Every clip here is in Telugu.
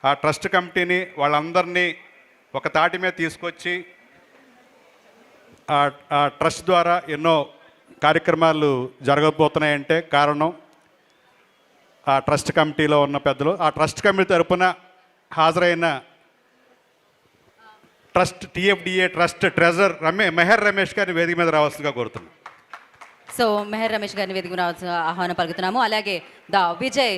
ఆ ట్రస్ట్ కమిటీని వాళ్ళందరినీ ఒక తాటి మీద తీసుకొచ్చి ఆ ట్రస్ట్ ద్వారా ఎన్నో కార్యక్రమాలు జరగబోతున్నాయంటే కారణం ఆ ట్రస్ట్ కమిటీలో ఉన్న పెద్దలు. ఆ ట్రస్ట్ కమిటీ తరపున హాజరైన trust TFDA trust treasurer Meher Ramesh గారిని వేదిక మీద రావాల్సిందిగా కోరుతున్నాం. సో మెహర్ రమేష్ గారిని వేదిక రావాల్సిన ఆహ్వానం పలుకుతున్నాము. అలాగే ద విజయ్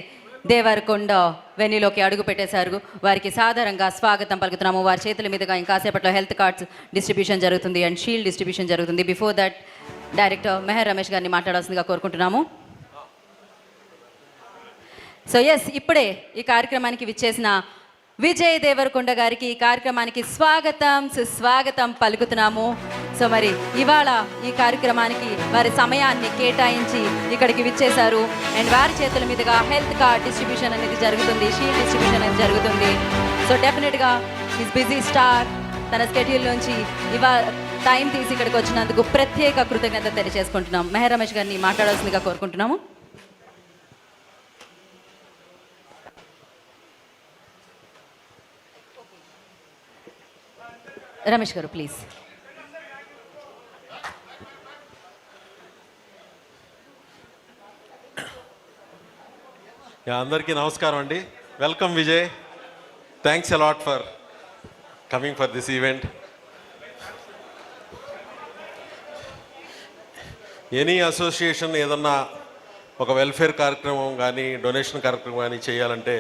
దేవరకొండ వెన్యూలోకి అడుగు పెట్టేశారు. వారికి సాధారణంగా స్వాగతం పలుకుతున్నాము. వారి చేతుల మీదుగా ఇంకాసేపట్లో హెల్త్ కార్డ్స్ డిస్ట్రిబ్యూషన్ జరుగుతుంది అండ్ షీల్డ్ డిస్ట్రిబ్యూషన్ జరుగుతుంది. Before that director Meher Ramesh గారిని మాట్లాడాల్సిందిగా కోరుకుంటున్నాము. సో ఇప్పుడే ఈ కార్యక్రమానికి విచ్చేసిన విజయ్ దేవరకొండ గారికి ఈ కార్యక్రమానికి సుస్వాగతం పలుకుతున్నాము. సో మరి ఇవాళ ఈ కార్యక్రమానికి వారి సమయాన్ని కేటాయించి ఇక్కడికి విచ్చేశారు అండ్ వారి చేతుల మీదుగా హెల్త్ కార్డ్ డిస్ట్రిబ్యూషన్ అనేది జరుగుతుంది, షీల్డ్ డిస్ట్రిబ్యూషన్ అనేది జరుగుతుంది. సో డెఫినెట్గా ఈజ్ బిజీ స్టార్ తన స్కెడ్యూల్ నుంచి ఇవాళ టైం తీసి ఇక్కడికి వచ్చినందుకు ప్రత్యేక కృతజ్ఞత తెలియజేసుకుంటున్నాం. మెహర్ రమేష్ గారిని మాట్లాడాల్సిందిగా కోరుకుంటున్నాము. రమేష్ గారు ప్లీజ్. అందరికీ నమస్కారం అండి. Welcome Vijay. Thanks a lot for coming for this event. Any association ఏదన్నా ఒక వెల్ఫేర్ కార్యక్రమం కానీ డొనేషన్ కార్యక్రమం కానీ చేయాలంటే